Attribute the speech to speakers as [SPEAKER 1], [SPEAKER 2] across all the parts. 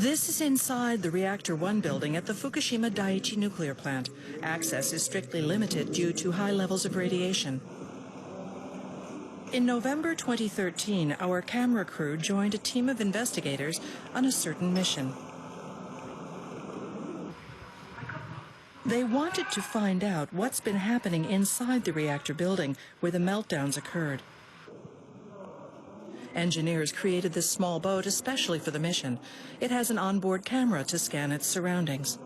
[SPEAKER 1] This is inside the Reactor 1 building at the Fukushima Daiichi nuclear plant. Access is strictly limited due to high levels of radiation. In November 2013, our camera crew joined a team of investigators on a certain mission. They wanted to find out what's been happening inside the reactor building where the meltdowns occurred. Engineers created this small boat especially for the mission. It has an onboard camera to scan its surroundings.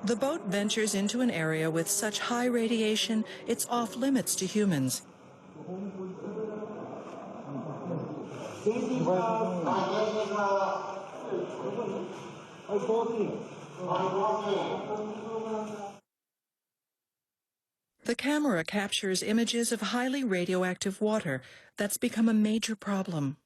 [SPEAKER 1] The boat ventures into an area with such high radiation, it's off limits to humans. The camera captures images of highly radioactive water that's become a major problem.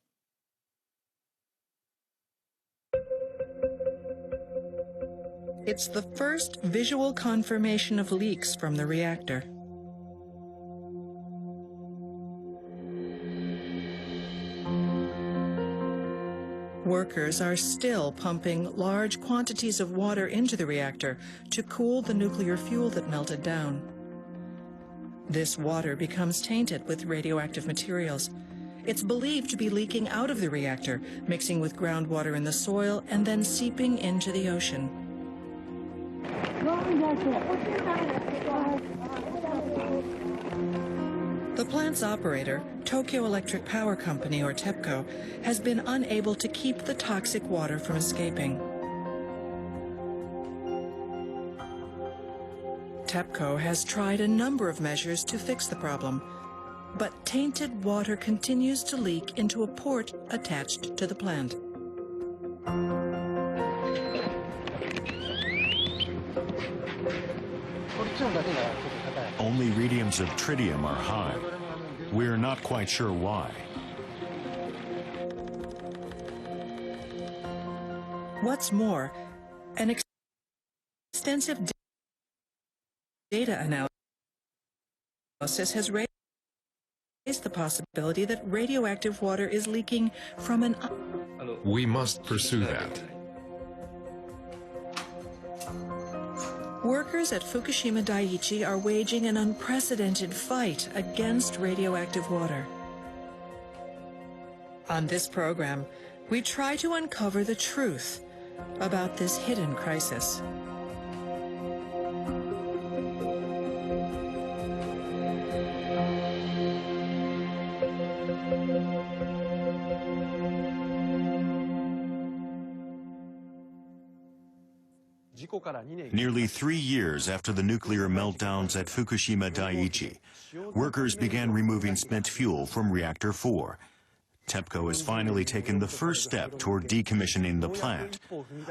[SPEAKER 1] It's the first visual confirmation of leaks from the reactor. Workers are still pumping large quantities of water into the reactor to cool the nuclear fuel that melted down. This water becomes tainted with radioactive materials. It's believed to be leaking out of the reactor, mixing with groundwater in the soil, and then seeping into the ocean. The plant's operator, Tokyo Electric Power Company, or TEPCO, has been unable to keep the toxic water from escaping. TEPCO has tried a number of measures to fix the problem, but tainted water continues to leak into a port attached to the plant.
[SPEAKER 2] Only readings of tritium are high. We're not quite sure why.
[SPEAKER 1] What's more, an extensive data analysis has raised the possibility that radioactive water is leaking from an...
[SPEAKER 3] We must pursue that.
[SPEAKER 1] Workers at Fukushima Daiichi are waging an unprecedented fight against radioactive water. On this program, we try to uncover the truth about this hidden crisis.
[SPEAKER 2] Nearly 3 years after the nuclear meltdowns at Fukushima Daiichi, workers began removing spent fuel from Reactor 4. TEPCO has finally taken the first step toward decommissioning the plant,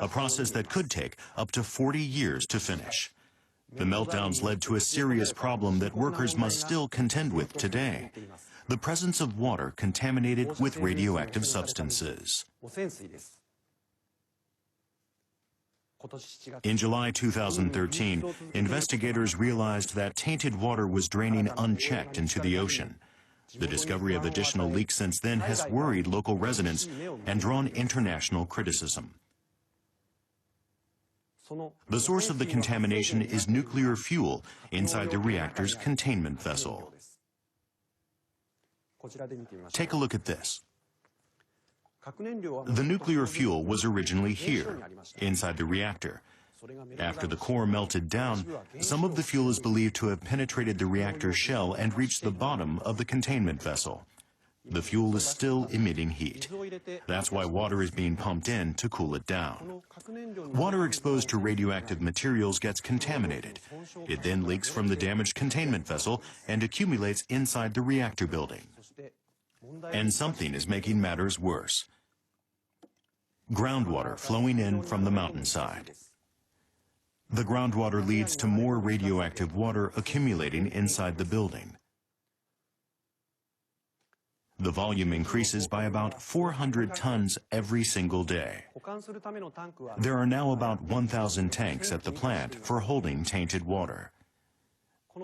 [SPEAKER 2] a process that could take up to 40 years to finish. The meltdowns led to a serious problem that workers must still contend with today: the presence of water contaminated with radioactive substances. In July 2013, investigators realized that tainted water was draining unchecked into the ocean. The discovery of additional leaks since then has worried local residents and drawn international criticism. The source of the contamination is nuclear fuel inside the reactor's containment vessel. Take a look at this. The nuclear fuel was originally here, inside the reactor. After the core melted down, some of the fuel is believed to have penetrated the reactor shell and reached the bottom of the containment vessel. The fuel is still emitting heat. That's why water is being pumped in to cool it down. Water exposed to radioactive materials gets contaminated. It then leaks from the damaged containment vessel and accumulates inside the reactor building. And something is making matters worse: groundwater flowing in from the mountainside. The groundwater leads to more radioactive water accumulating inside the building. The volume increases by about 400 tons every single day. There are now about 1,000 tanks at the plant for holding tainted water.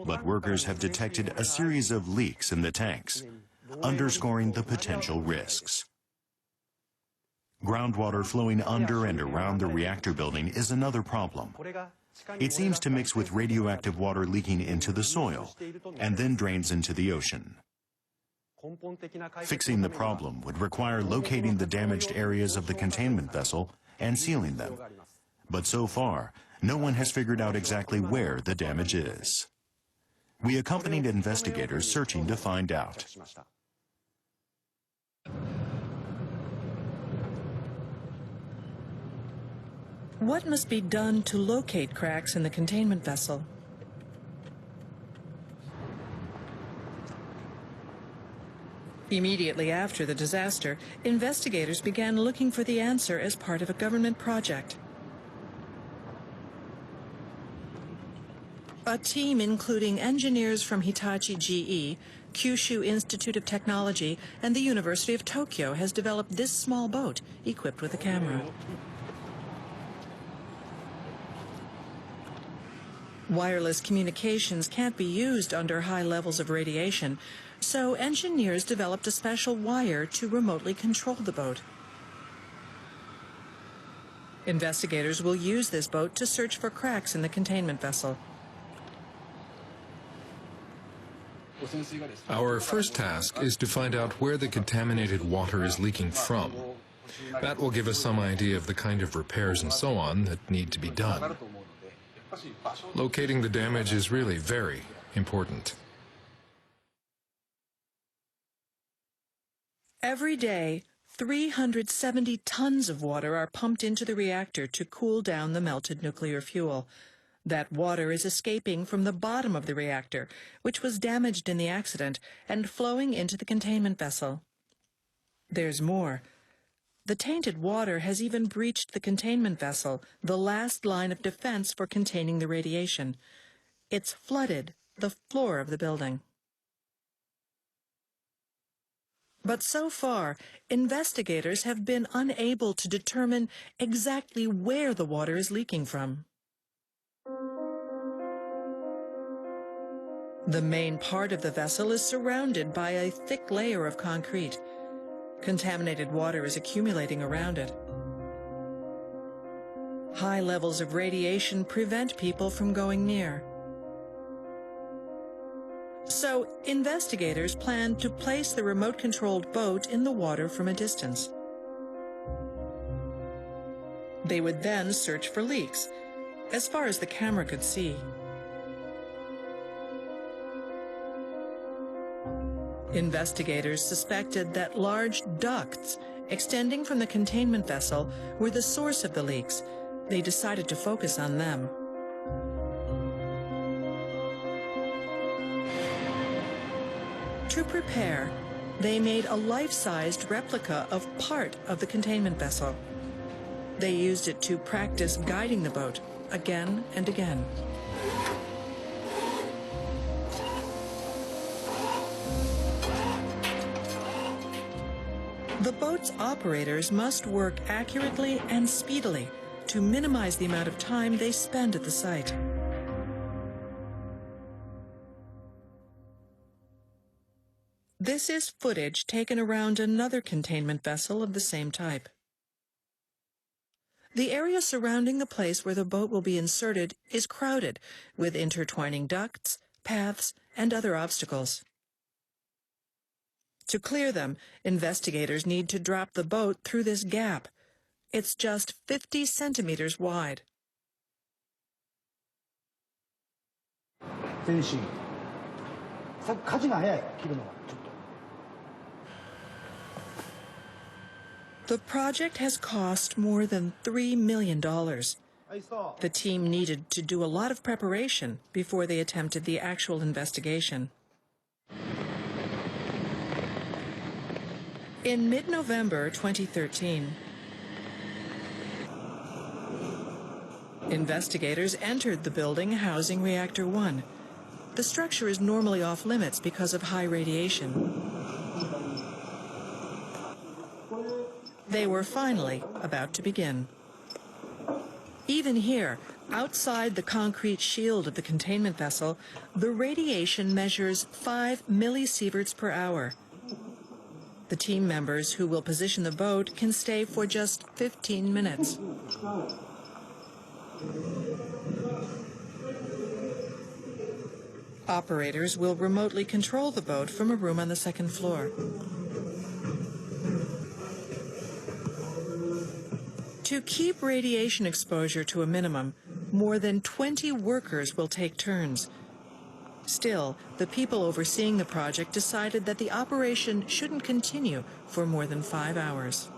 [SPEAKER 2] But workers have detected a series of leaks in the tanks. underscoring the potential risks. Groundwater flowing under and around the reactor building is another problem. It seems to mix with radioactive water leaking into the soil and then drains into the ocean. Fixing the problem would require locating the damaged areas of the containment vessel and sealing them. But so far, no one has figured out exactly where the damage is. We accompanied investigators searching to find out.
[SPEAKER 1] What must be done to locate cracks in the containment vessel? Immediately after the disaster, investigators began looking for the answer as part of a government project. A team including engineers from Hitachi GE, Kyushu Institute of Technology, and the University of Tokyo has developed this small boat equipped with a camera. Wireless communications can't be used under high levels of radiation, so engineers developed a special wire to remotely control the boat. Investigators will use this boat to search for cracks in the containment vessel.
[SPEAKER 3] Our first task is to find out where the contaminated water is leaking from. That will give us some idea of the kind of repairs and so on that need to be done. Locating the damage is really very important.
[SPEAKER 1] Every day, 370 tons of water are pumped into the reactor to cool down the melted nuclear fuel. That water is escaping from the bottom of the reactor, which was damaged in the accident, and flowing into the containment vessel. There's more. The tainted water has even breached the containment vessel, the last line of defense for containing the radiation. It's flooded the floor of the building. But so far, investigators have been unable to determine exactly where the water is leaking from. The main part of the vessel is surrounded by a thick layer of concrete. Contaminated water is accumulating around it. High levels of radiation prevent people from going near. So, investigators plan to place the remote-controlled boat in the water from a distance. They would then search for leaks, as far as the camera could see. Investigators suspected that large ducts extending from the containment vessel were the source of the leaks. They decided to focus on them. To prepare, they made a life-sized replica of part of the containment vessel. They used it to practice guiding the boat again and again. The boat's operators must work accurately and speedily to minimize the amount of time they spend at the site. This is footage taken around another containment vessel of the same type. The area surrounding the place where the boat will be inserted is crowded with intertwining ducts, paths, and other obstacles. To clear them, investigators need to drop the boat through this gap. It's just 50 centimeters wide. The project has cost more than $3 million. The team needed to do a lot of preparation before they attempted the actual investigation. In mid-November 2013, investigators entered the building housing Reactor 1. The structure is normally off-limits because of high radiation. They were finally about to begin. Even here, outside the concrete shield of the containment vessel, the radiation measures 5 millisieverts per hour. The team members who will position the boat can stay for just 15 minutes. Operators will remotely control the boat from a room on the second floor. To keep radiation exposure to a minimum, more than 20 workers will take turns. Still, the people overseeing the project decided that the operation shouldn't continue for more than 5 hours.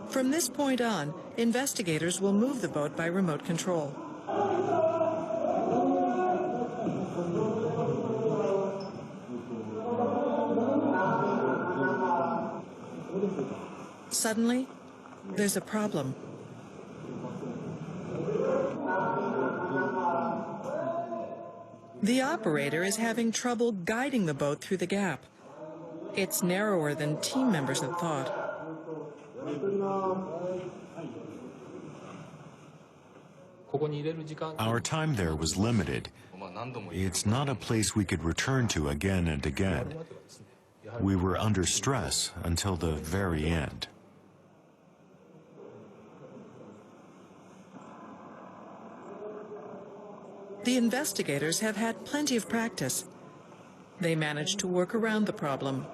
[SPEAKER 1] From this point on, investigators will move the boat by remote control. Suddenly, there's a problem. The operator is having trouble guiding the boat through the gap. It's narrower than team members had thought.
[SPEAKER 2] Our time there was limited. It's not a place we could return to again and again. We were under stress until the very end.
[SPEAKER 1] The investigators have had plenty of practice. They managed to work around the problem.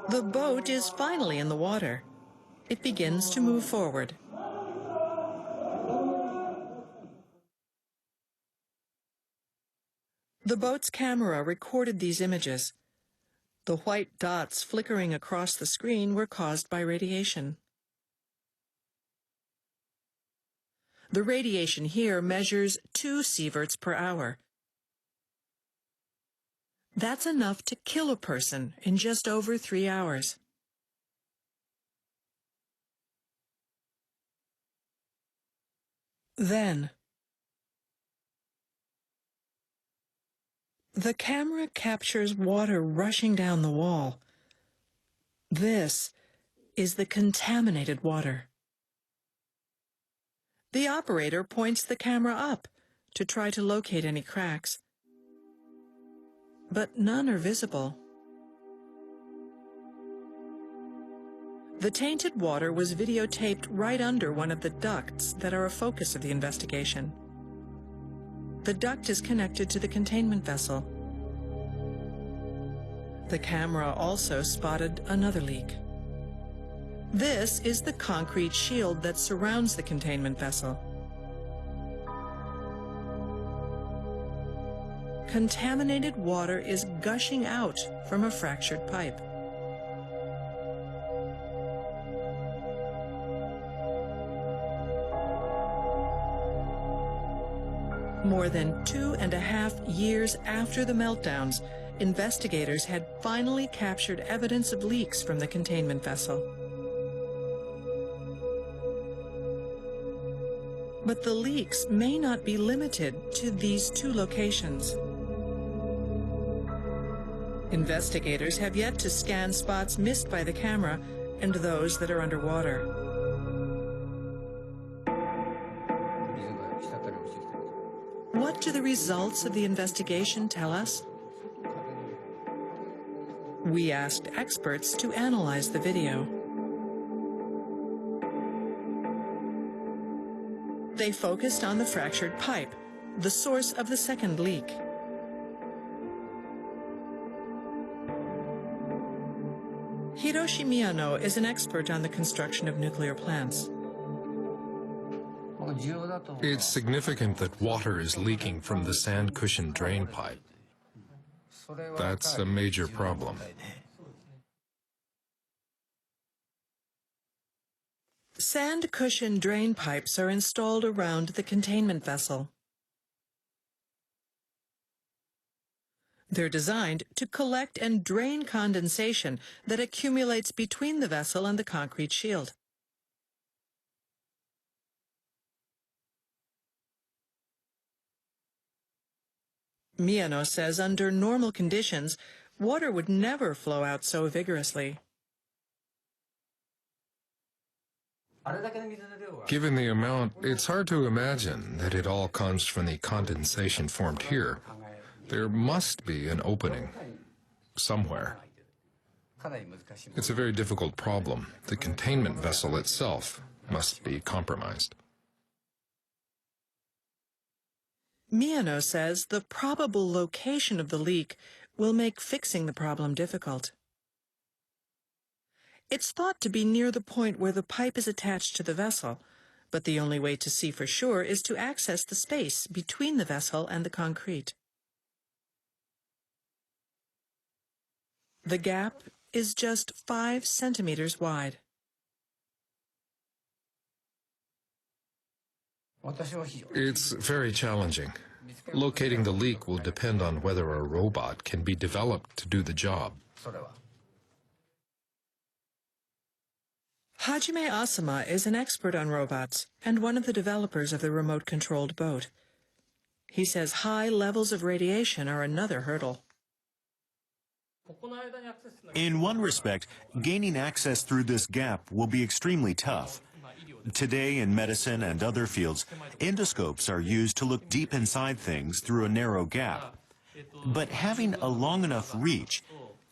[SPEAKER 1] The boat is finally in the water. It begins to move forward. The boat's camera recorded these images. The white dots flickering across the screen were caused by radiation. The radiation here measures 2 sieverts per hour. That's enough to kill a person in just over 3 hours. Then, the camera captures water rushing down the wall. This is the contaminated water. The operator points the camera up to try to locate any cracks, but none are visible. The tainted water was videotaped right under one of the ducts that are a focus of the investigation. The duct is connected to the containment vessel. The camera also spotted another leak. This is the concrete shield that surrounds the containment vessel. Contaminated water is gushing out from a fractured pipe. More than 2.5 years after the meltdowns, investigators had finally captured evidence of leaks from the containment vessel. But the leaks may not be limited to these 2 locations. Investigators have yet to scan spots missed by the camera and those that are underwater. What do the results of the investigation tell us? We asked experts to analyze the video. They focused on the fractured pipe, the source of the second leak. Hiroshi Miyano is an expert on the construction of nuclear plants.
[SPEAKER 3] It's significant that water is leaking from the sand cushion drain pipe. That's a major problem.
[SPEAKER 1] Sand cushion drain pipes are installed around the containment vessel. They're designed to collect and drain condensation that accumulates between the vessel and the concrete shield. Miyano says under normal conditions, water would never flow out so vigorously.
[SPEAKER 3] Given the amount, it's hard to imagine that it all comes from the condensation formed here. There must be an opening somewhere. It's a very difficult problem. The containment vessel itself must be compromised.
[SPEAKER 1] Miyano says the probable location of the leak will make fixing the problem difficult. It's thought to be near the point where the pipe is attached to the vessel, but the only way to see for sure is to access the space between the vessel and the concrete. The gap is just 5 centimeters wide.
[SPEAKER 3] It's very challenging. Locating the leak will depend on whether a robot can be developed to do the job.
[SPEAKER 1] Hajime Asama is an expert on robots and one of the developers of the remote-controlled boat. He says high levels of radiation are another hurdle.
[SPEAKER 2] In one respect, gaining access through this gap will be extremely tough. Today, in medicine and other fields, endoscopes are used to look deep inside things through a narrow gap. But having a long enough reach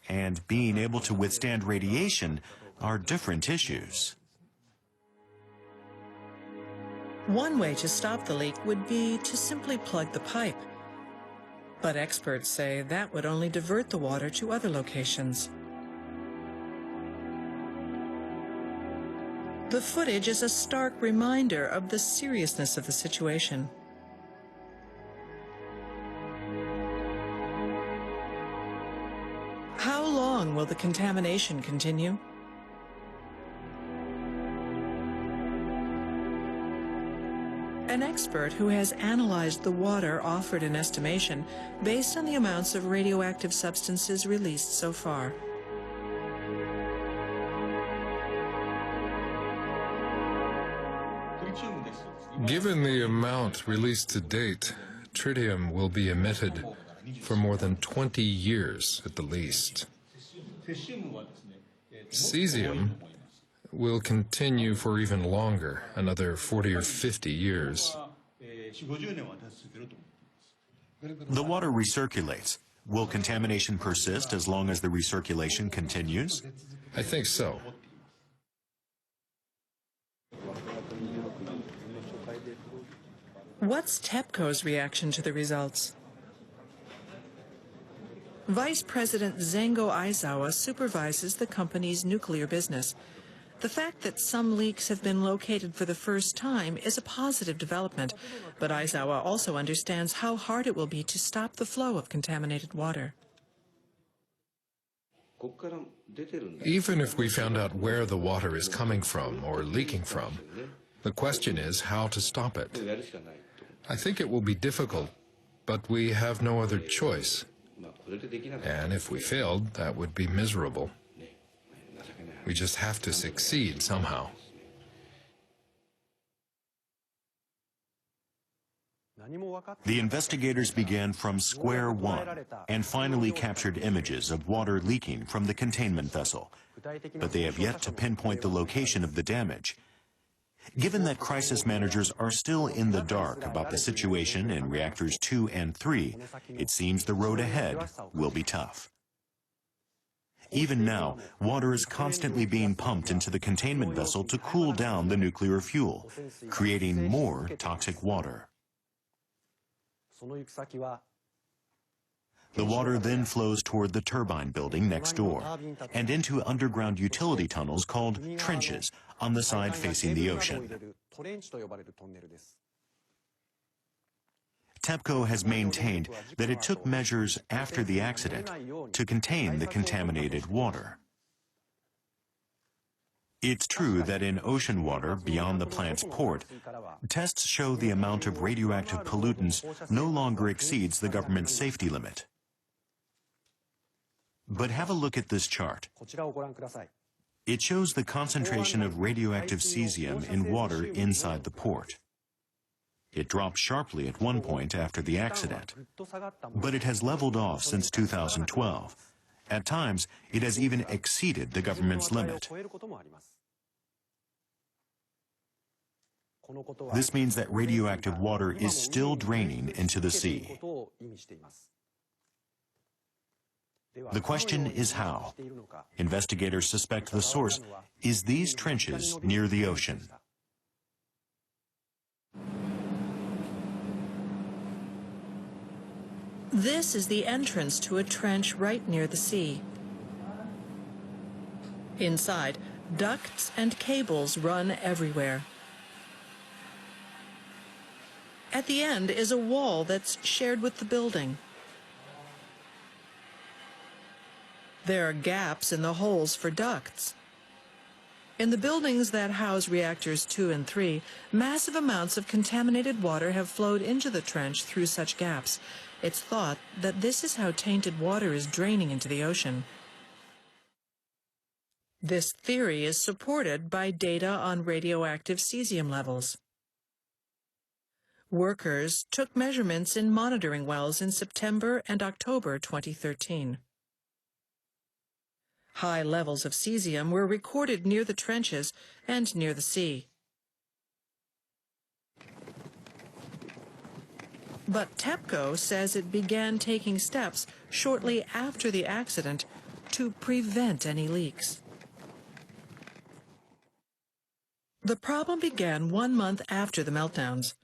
[SPEAKER 2] and being able to withstand radiation are different issues.
[SPEAKER 1] One way to stop the leak would be to simply plug the pipe. But experts say that would only divert the water to other locations. The footage is a stark reminder of the seriousness of the situation. How long will the contamination continue? An expert who has analyzed the water offered an estimation based on the amounts of radioactive substances released so far.
[SPEAKER 3] Given the amount released to date, tritium will be emitted for more than 20 years at the least. Cesium will continue for even longer, another 40 or 50 years.
[SPEAKER 2] The water recirculates. Will contamination persist as long as the recirculation continues?
[SPEAKER 3] I think so.
[SPEAKER 1] What's TEPCO's reaction to the results? Vice President Zengo Aizawa supervises the company's nuclear business. The fact that some leaks have been located for the first time is a positive development, but Aizawa also understands how hard it will be to stop the flow of contaminated water.
[SPEAKER 3] Even if we found out where the water is coming from or leaking from, the question is how to stop it. I think it will be difficult, but we have no other choice. And if we failed, that would be miserable. We just have to succeed somehow.
[SPEAKER 2] The investigators began from square one and finally captured images of water leaking from the containment vessel, but they have yet to pinpoint the location of the damage. Given that crisis managers are still in the dark about the situation in reactors 2 and 3, it seems the road ahead will be tough. Even now, water is constantly being pumped into the containment vessel to cool down the nuclear fuel, creating more toxic water. The water then flows toward the turbine building next door and into underground utility tunnels called trenches on the side facing the ocean. TEPCO has maintained that it took measures after the accident to contain the contaminated water. It's true that in ocean water beyond the plant's port, tests show the amount of radioactive pollutants no longer exceeds the government's safety limit. But have a look at this chart. It shows the concentration of radioactive cesium in water inside the port. It dropped sharply at one point after the accident, but it has leveled off since 2012. At times, it has even exceeded the government's limit. This means that radioactive water is still draining into the sea. The question is how. Investigators suspect the source is these trenches near the ocean.
[SPEAKER 1] This is the entrance to a trench right near the sea. Inside, ducts and cables run everywhere. At the end is a wall that's shared with the building. There are gaps in the holes for ducts. In the buildings that house reactors 2 and 3, massive amounts of contaminated water have flowed into the trench through such gaps. It's thought that this is how tainted water is draining into the ocean. This theory is supported by data on radioactive cesium levels. Workers took measurements in monitoring wells in September and October 2013. High levels of cesium were recorded near the trenches and near the sea. But TEPCO says it began taking steps shortly after the accident to prevent any leaks. The problem began 1 month after the meltdowns.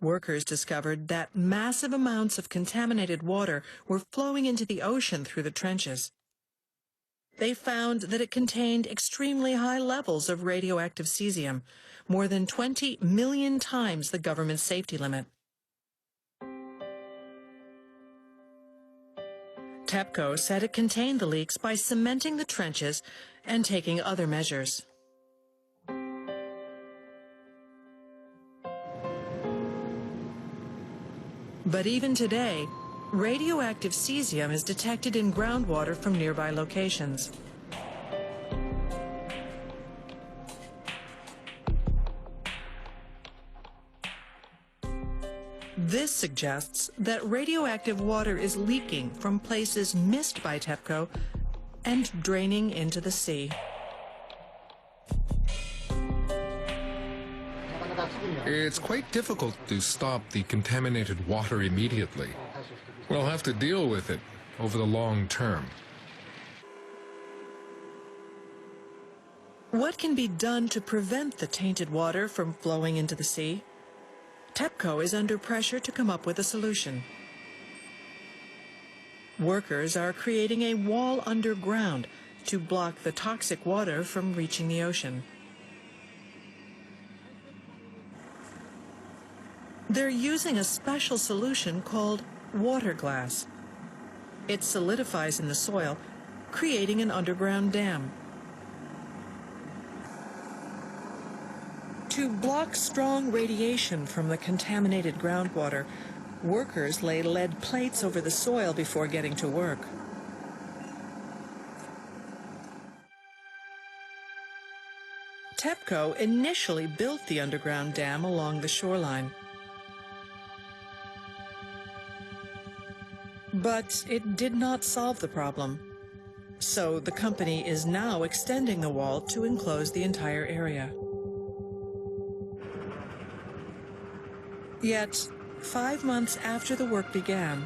[SPEAKER 1] Workers discovered that massive amounts of contaminated water were flowing into the ocean through the trenches. They found that it contained extremely high levels of radioactive cesium, more than 20 million times the government's safety limit. TEPCO said it contained the leaks by cementing the trenches and taking other measures. But even today, radioactive cesium is detected in groundwater from nearby locations. This suggests that radioactive water is leaking from places missed by TEPCO and draining into the sea.
[SPEAKER 3] It's quite difficult to stop the contaminated water immediately. We'll have to deal with it over the long term.
[SPEAKER 1] What can be done to prevent the tainted water from flowing into the sea? TEPCO is under pressure to come up with a solution. Workers are creating a wall underground to block the toxic water from reaching the ocean. They're using a special solution called water glass. It solidifies in the soil, creating an underground dam. To block strong radiation from the contaminated groundwater, workers lay lead plates over the soil before getting to work. TEPCO initially built the underground dam along the shoreline. But it did not solve the problem. So the company is now extending the wall to enclose the entire area. Yet, 5 months after the work began,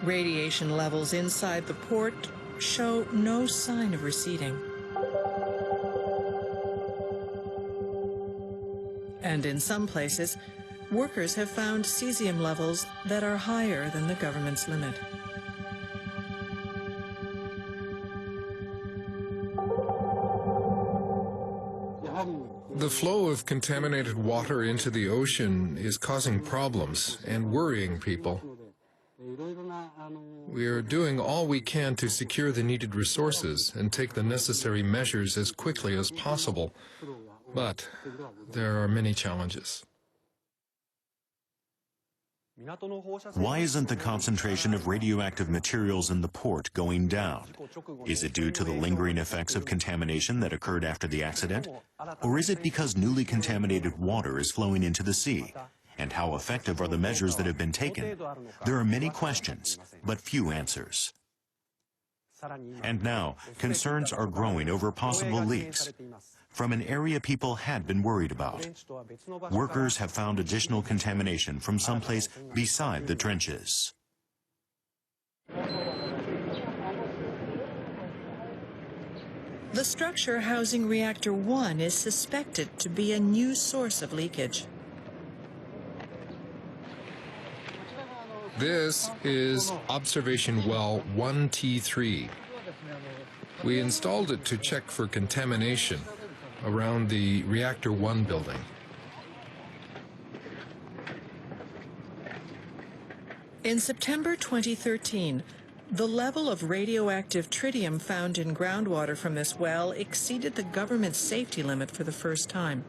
[SPEAKER 1] radiation levels inside the port show no sign of receding. And in some places, workers have found cesium levels that are higher than the government's limit.
[SPEAKER 3] The flow of contaminated water into the ocean is causing problems and worrying people. We are doing all we can to secure the needed resources and take the necessary measures as quickly as possible. But there are many challenges.
[SPEAKER 2] Why isn't the concentration of radioactive materials in the port going down? Is it due to the lingering effects of contamination that occurred after the accident? Or is it because newly contaminated water is flowing into the sea? And how effective are the measures that have been taken? There are many questions, but few answers. And now, concerns are growing over possible leaks from an area people had been worried about. Workers have found additional contamination from someplace beside the trenches.
[SPEAKER 1] The structure housing Reactor 1 is suspected to be a new source of leakage.
[SPEAKER 3] This is observation well 1T3. We installed it to check for contamination around the Reactor 1 building.
[SPEAKER 1] In September 2013, the level of radioactive tritium found in groundwater from this well exceeded the government's safety limit for the first time.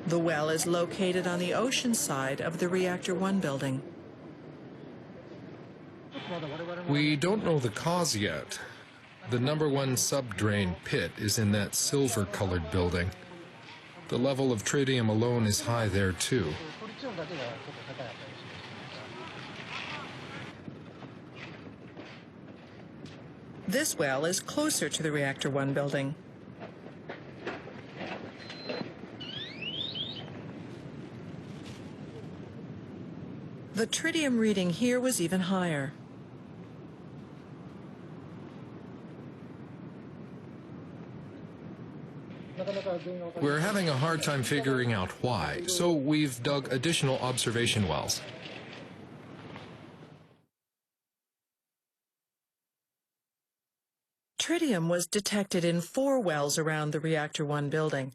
[SPEAKER 1] The well is located on the ocean side of the Reactor 1 building.
[SPEAKER 3] We don't know the cause yet. The #1 subdrain pit is in that silver-colored building. The level of tritium alone is high there, too.
[SPEAKER 1] This well is closer to the Reactor 1 building. The tritium reading here was even higher.
[SPEAKER 3] We're having a hard time figuring out why, so we've dug additional observation wells.
[SPEAKER 1] Tritium was detected in 4 wells around the Reactor 1 building.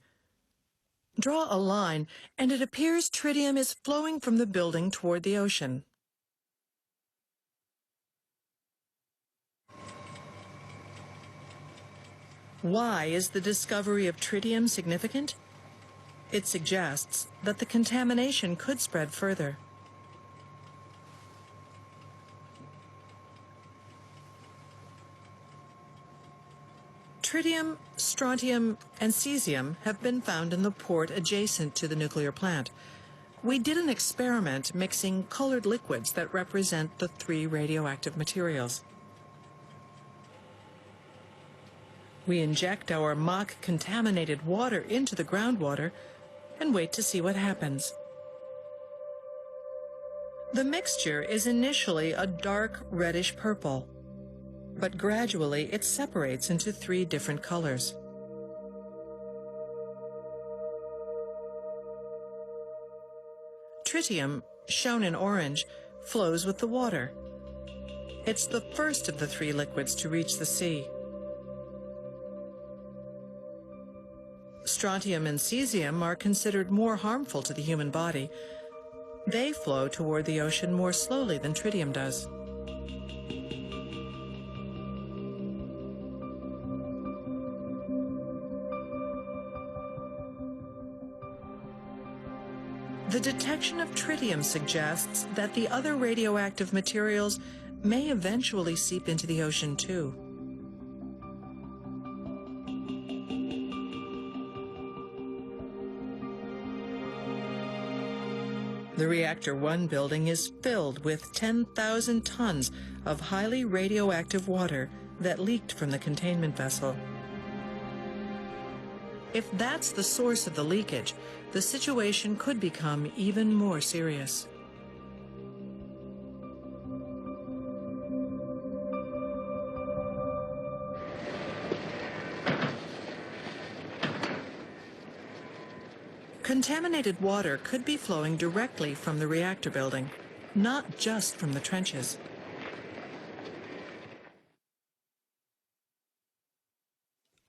[SPEAKER 1] Draw a line, and it appears tritium is flowing from the building toward the ocean. Why is the discovery of tritium significant? It suggests that the contamination could spread further. Tritium, strontium, and cesium have been found in the port adjacent to the nuclear plant. We did an experiment mixing colored liquids that represent the 3 radioactive materials. We inject our mock contaminated water into the groundwater and wait to see what happens. The mixture is initially a dark reddish purple, but gradually it separates into 3 different colors. Tritium, shown in orange, flows with the water. It's the first of the 3 liquids to reach the sea. Strontium and cesium are considered more harmful to the human body. They flow toward the ocean more slowly than tritium does. The detection of tritium suggests that the other radioactive materials may eventually seep into the ocean too. The Reactor 1 building is filled with 10,000 tons of highly radioactive water that leaked from the containment vessel. If that's the source of the leakage, the situation could become even more serious. Contaminated water could be flowing directly from the reactor building, not just from the trenches.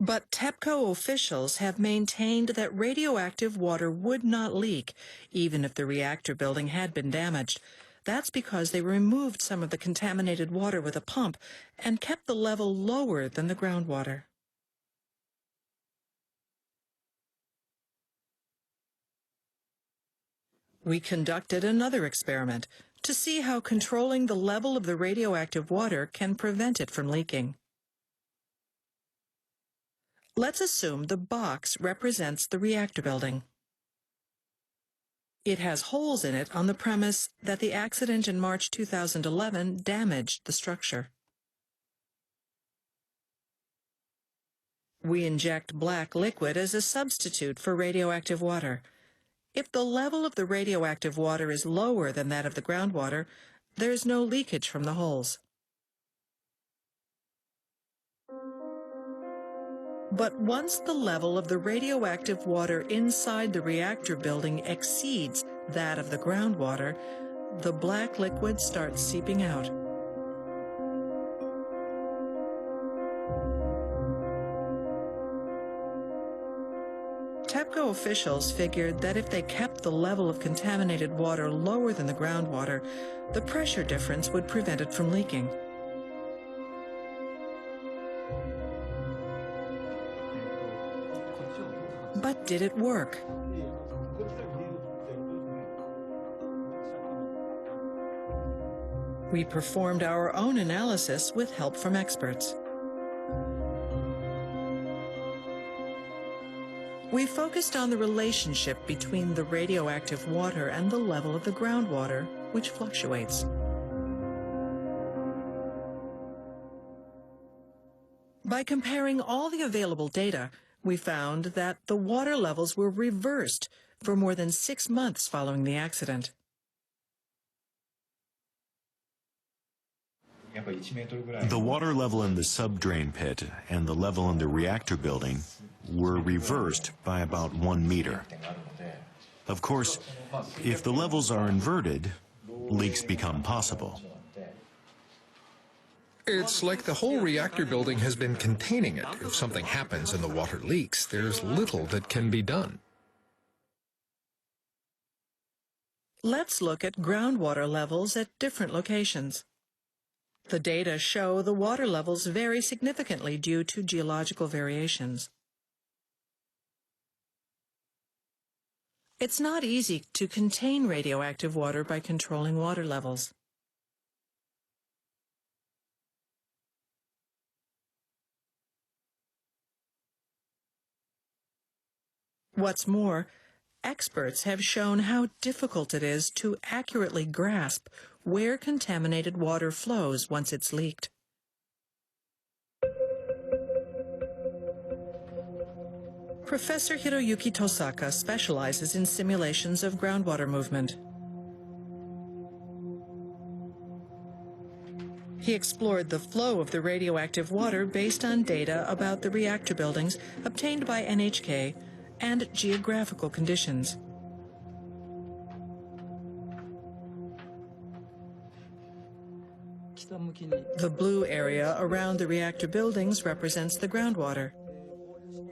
[SPEAKER 1] But TEPCO officials have maintained that radioactive water would not leak, even if the reactor building had been damaged. That's because they removed some of the contaminated water with a pump and kept the level lower than the groundwater. We conducted another experiment to see how controlling the level of the radioactive water can prevent it from leaking. Let's assume the box represents the reactor building. It has holes in it on the premise that the accident in March 2011 damaged the structure. We inject black liquid as a substitute for radioactive water. If the level of the radioactive water is lower than that of the groundwater, there is no leakage from the holes. But once the level of the radioactive water inside the reactor building exceeds that of the groundwater, the black liquid starts seeping out. TEPCO officials figured that if they kept the level of contaminated water lower than the groundwater, the pressure difference would prevent it from leaking. But did it work? We performed our own analysis with help from experts. We focused on the relationship between the radioactive water and the level of the groundwater, which fluctuates. By comparing all the available data, we found that the water levels were reversed for more than 6 months following the accident.
[SPEAKER 2] The water level in the subdrain pit and the level in the reactor building were reversed by about 1 meter. Of course, if the levels are inverted, leaks become possible.
[SPEAKER 3] It's like the whole reactor building has been containing it. If something happens and the water leaks, there's little that can be done.
[SPEAKER 1] Let's look at groundwater levels at different locations. The data show the water levels vary significantly due to geological variations. It's not easy to contain radioactive water by controlling water levels. What's more, experts have shown how difficult it is to accurately grasp where contaminated water flows once it's leaked. Professor Hiroyuki Tosaka specializes in simulations of groundwater movement. He explored the flow of the radioactive water based on data about the reactor buildings obtained by NHK and geographical conditions. The blue area around the reactor buildings represents the groundwater.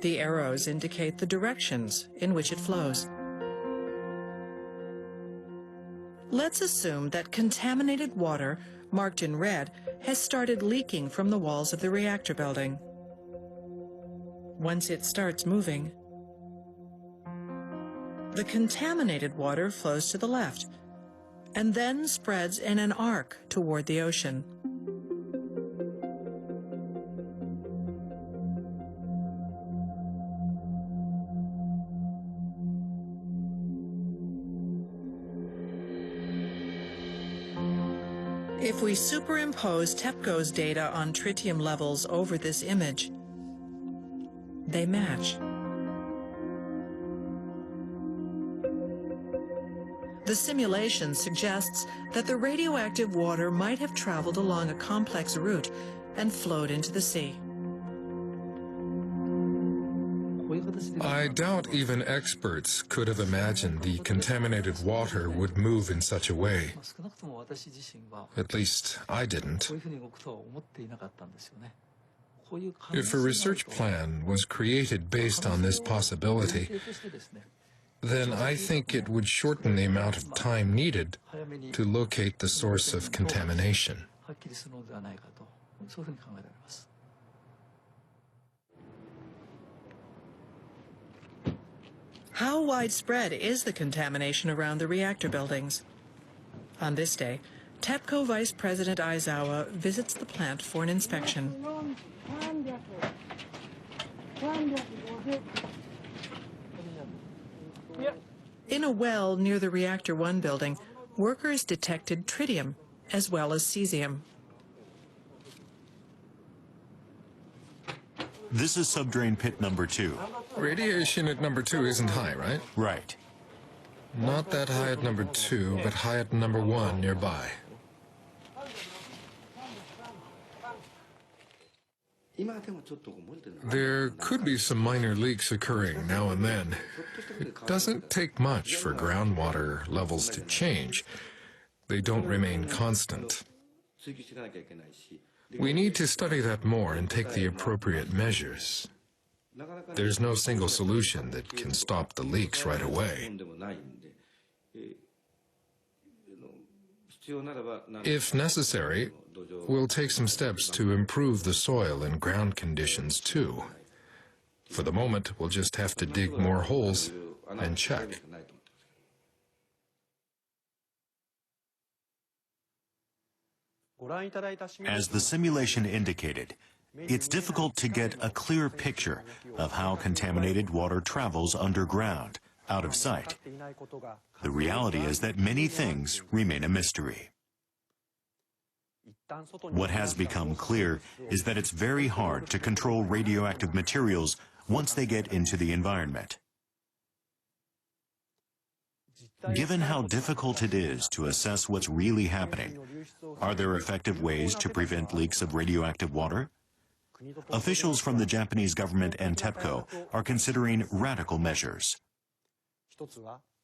[SPEAKER 1] The arrows indicate the directions in which it flows. Let's assume that contaminated water, marked in red, has started leaking from the walls of the reactor building. Once it starts moving, the contaminated water flows to the left and then spreads in an arc toward the ocean. If we superimpose TEPCO's data on tritium levels over this image, they match. The simulation suggests that the radioactive water might have traveled along a complex route and flowed into the sea.
[SPEAKER 3] I doubt even experts could have imagined the contaminated water would move in such a way. At least I didn't. If a research plan was created based on this possibility, then I think it would shorten the amount of time needed to locate the source of contamination.
[SPEAKER 1] How widespread is the contamination around the reactor buildings? On this day, TEPCO Vice President Aizawa visits the plant for an inspection. In a well near the Reactor 1 building, workers detected tritium as well as cesium.
[SPEAKER 2] This is subdrain pit number 2.
[SPEAKER 3] Radiation at number 2 isn't high, right?
[SPEAKER 2] Right.
[SPEAKER 3] Not that high at number 2, but high at number 1 nearby. There could be some minor leaks occurring now and then. It doesn't take much for groundwater levels to change. They don't remain constant. We need to study that more and take the appropriate measures. There's no single solution that can stop the leaks right away. If necessary, we'll take some steps to improve the soil and ground conditions too. For the moment, we'll just have to dig more holes and check.
[SPEAKER 2] As the simulation indicated, it's difficult to get a clear picture of how contaminated water travels underground, out of sight. The reality is that many things remain a mystery. What has become clear is that it's very hard to control radioactive materials once they get into the environment. Given how difficult it is to assess what's really happening, are there effective ways to prevent leaks of radioactive water? Officials from the Japanese government and TEPCO are considering radical measures.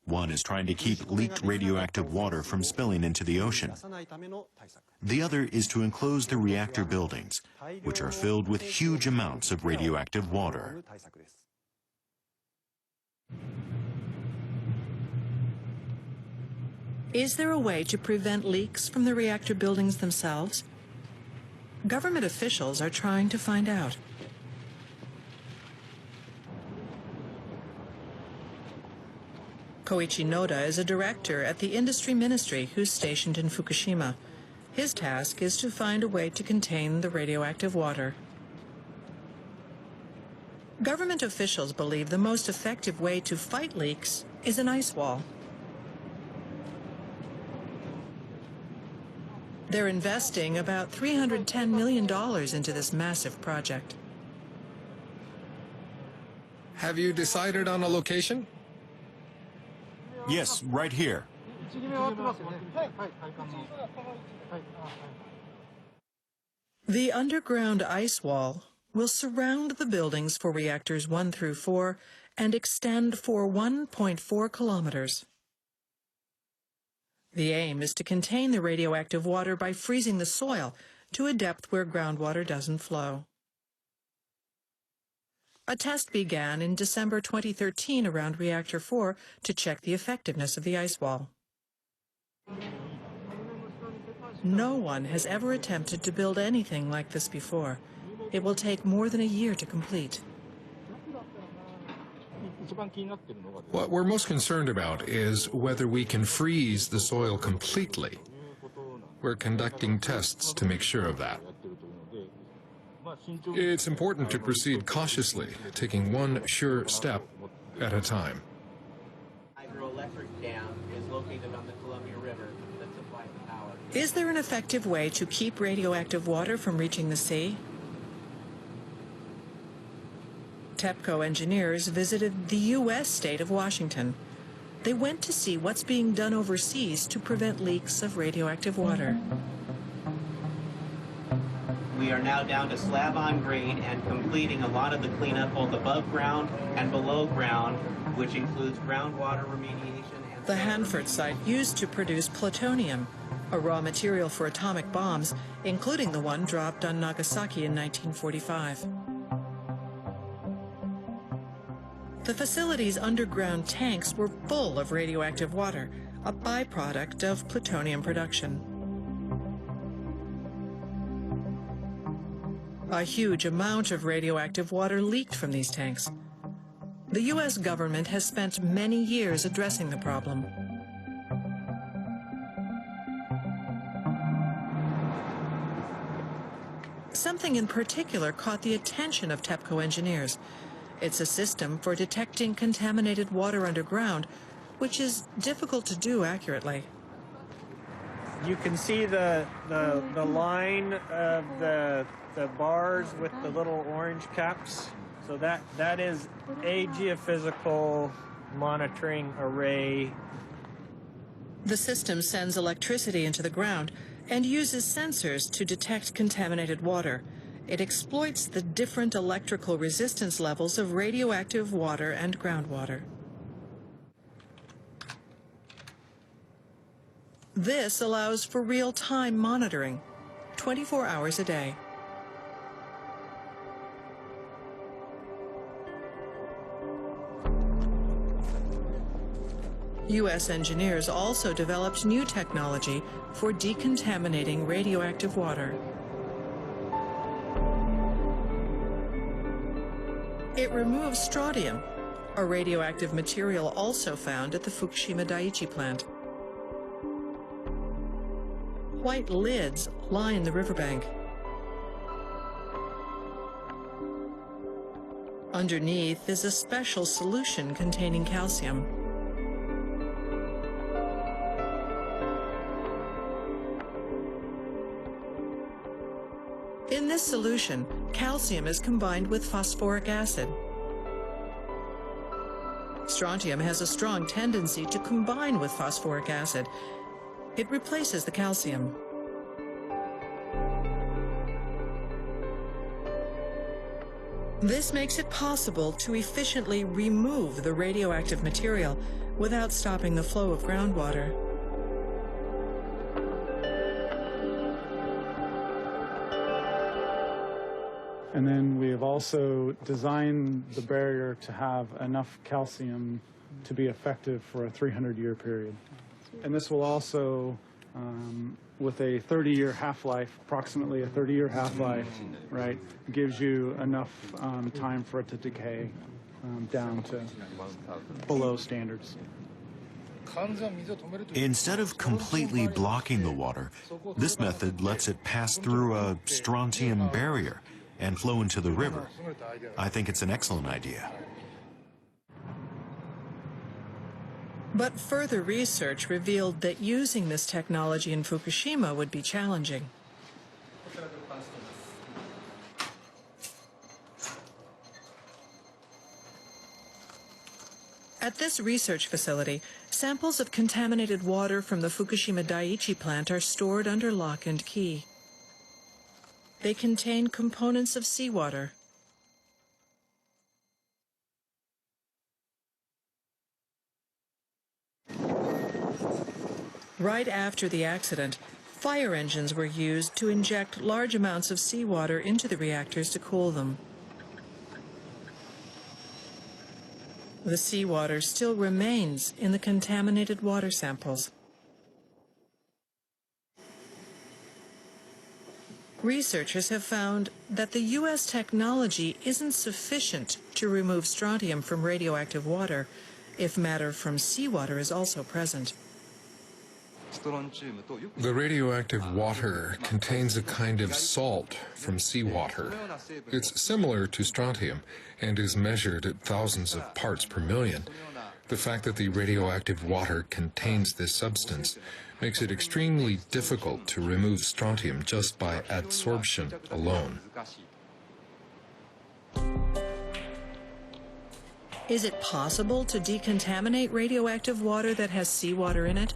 [SPEAKER 2] One is trying to keep leaked radioactive water from spilling into the ocean. The other is to enclose the reactor buildings, which are filled with huge amounts of radioactive water.
[SPEAKER 1] Is there a way to prevent leaks from the reactor buildings themselves? Government officials are trying to find out. Koichi Noda is a director at the Industry Ministry who's stationed in Fukushima. His task is to find a way to contain the radioactive water. Government officials believe the most effective way to fight leaks is an ice wall. They're investing about $310 million into this massive project.
[SPEAKER 3] Have you decided on a location?
[SPEAKER 2] Yes, right here.
[SPEAKER 1] The underground ice wall will surround the buildings for reactors 1 through 4 and extend for 1.4 kilometers. The aim is to contain the radioactive water by freezing the soil to a depth where groundwater doesn't flow. A test began in December 2013 around Reactor 4 to check the effectiveness of the ice wall. No one has ever attempted to build anything like this before. It will take more than a year to complete.
[SPEAKER 3] What we're most concerned about is whether we can freeze the soil completely. We're conducting tests to make sure of that. It's important to proceed cautiously, taking one sure step at a time.
[SPEAKER 4] Hydroelectric dam is located on the Columbia River that supplies the power.
[SPEAKER 1] Is there an effective way to keep radioactive water from reaching the sea? TEPCO engineers visited the U.S. state of Washington. They went to see what's being done overseas to prevent leaks of radioactive water.
[SPEAKER 4] We are now down to slab on grade and completing a lot of the cleanup both above ground and below ground, which includes groundwater remediation. And
[SPEAKER 1] The Hanford site used to produce plutonium, a raw material for atomic bombs, including the one dropped on Nagasaki in 1945. The facility's underground tanks were full of radioactive water, a byproduct of plutonium production. A huge amount of radioactive water leaked from these tanks. The U.S. government has spent many years addressing the problem. Something in particular caught the attention of TEPCO engineers. It's a system for detecting contaminated water underground which is difficult to do accurately.
[SPEAKER 5] You can see the line of the bars with the little orange caps. So that is a geophysical monitoring array.
[SPEAKER 1] The system sends electricity into the ground and uses sensors to detect contaminated water. It exploits the different electrical resistance levels of radioactive water and groundwater. This allows for real-time monitoring, 24 hours a day. U.S. engineers also developed new technology for decontaminating radioactive water. It removes strontium, a radioactive material also found at the Fukushima Daiichi plant. White lids line the riverbank. Underneath is a special solution containing calcium. In this solution, calcium is combined with phosphoric acid. Strontium has a strong tendency to combine with phosphoric acid. It replaces the calcium. This makes it possible to efficiently remove the radioactive material without stopping the flow of groundwater.
[SPEAKER 6] And then we have also designed the barrier to have enough calcium to be effective for a 300-year period. And this will also, with a 30-year half-life, approximately a 30-year half-life, right, gives you enough time for it to decay down to below standards.
[SPEAKER 2] Instead of completely blocking the water, this method lets it pass through a strontium barrier and flow into the river. I think it's an excellent idea.
[SPEAKER 1] But further research revealed that using this technology in Fukushima would be challenging. At this research facility, samples of contaminated water from the Fukushima Daiichi plant are stored under lock and key. They contain components of seawater. Right after the accident, fire engines were used to inject large amounts of seawater into the reactors to cool them. The seawater still remains in the contaminated water samples. Researchers have found that the U.S. technology isn't sufficient to remove strontium from radioactive water if matter from seawater is also present.
[SPEAKER 3] The radioactive water contains a kind of salt from seawater. It's similar to strontium and is measured at thousands of parts per million. The fact that the radioactive water contains this substance makes it extremely difficult to remove strontium just by adsorption alone.
[SPEAKER 1] Is it possible to decontaminate radioactive water that has seawater in it?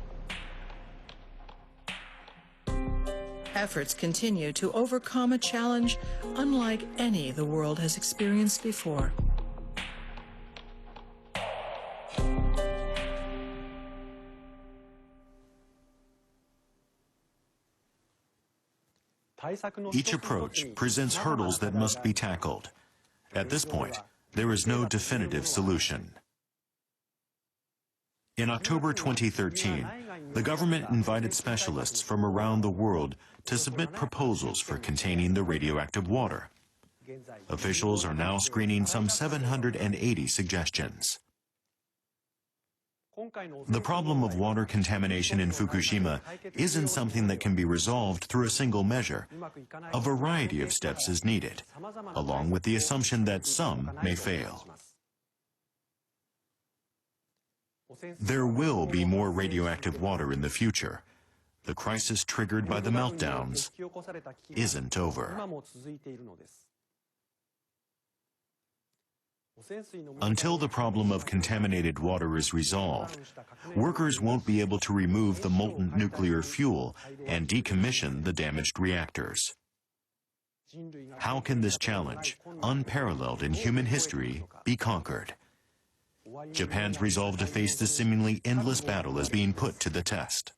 [SPEAKER 1] Efforts continue to overcome a challenge unlike any the world has experienced before.
[SPEAKER 2] Each approach presents hurdles that must be tackled. At this point, there is no definitive solution. In October 2013, the government invited specialists from around the world to submit proposals for containing the radioactive water. Officials are now screening some 780 suggestions. The problem of water contamination in Fukushima isn't something that can be resolved through a single measure. A variety of steps is needed, along with the assumption that some may fail. There will be more radioactive water in the future. The crisis triggered by the meltdowns isn't over. Until the problem of contaminated water is resolved, workers won't be able to remove the molten nuclear fuel and decommission the damaged reactors. How can this challenge, unparalleled in human history, be conquered? Japan's resolve to face this seemingly endless battle is being put to the test.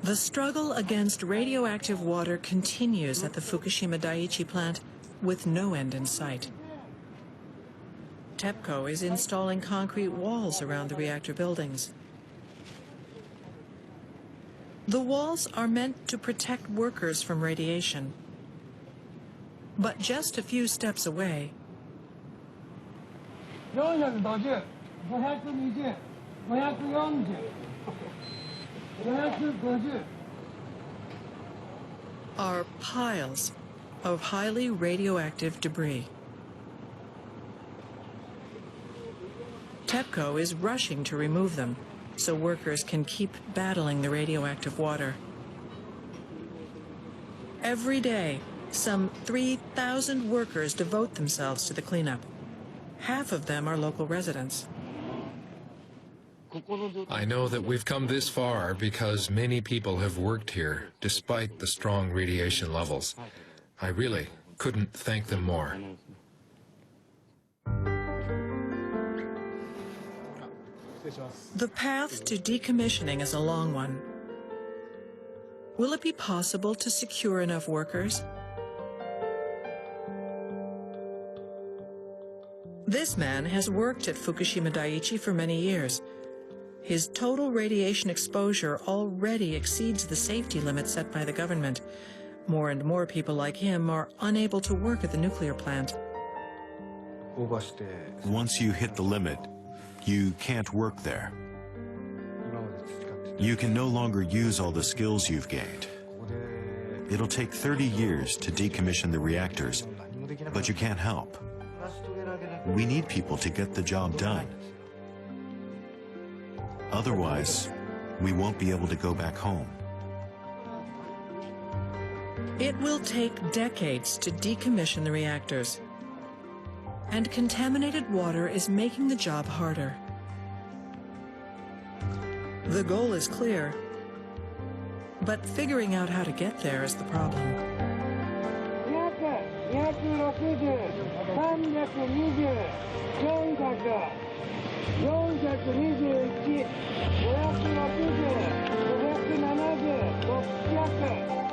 [SPEAKER 1] The struggle against radioactive water continues at the Fukushima Daiichi plant with no end in sight. TEPCO is installing concrete walls around the reactor buildings. The walls are meant to protect workers from radiation. But just a few steps away, are piles of highly radioactive debris. TEPCO is rushing to remove them so workers can keep battling the radioactive water. Every day, some 3,000 workers devote themselves to the cleanup. Half of them are local residents.
[SPEAKER 3] I know that we've come this far because many people have worked here despite the strong radiation levels. I really couldn't thank them more.
[SPEAKER 1] The path to decommissioning is a long one. Will it be possible to secure enough workers? This man has worked at Fukushima Daiichi for many years. His total radiation exposure already exceeds the safety limit set by the government. More and more people like him are unable to work at the nuclear plant.
[SPEAKER 2] Once you hit the limit, you can't work there. You can no longer use all the skills you've gained. It'll take 30 years to decommission the reactors, but you can't help. We need people to get the job done. Otherwise, we won't be able to go back home.
[SPEAKER 1] It will take decades to decommission the reactors. And contaminated water is making the job harder. The goal is clear, but figuring out how to get there is the problem.
[SPEAKER 7] 421、570、570、600。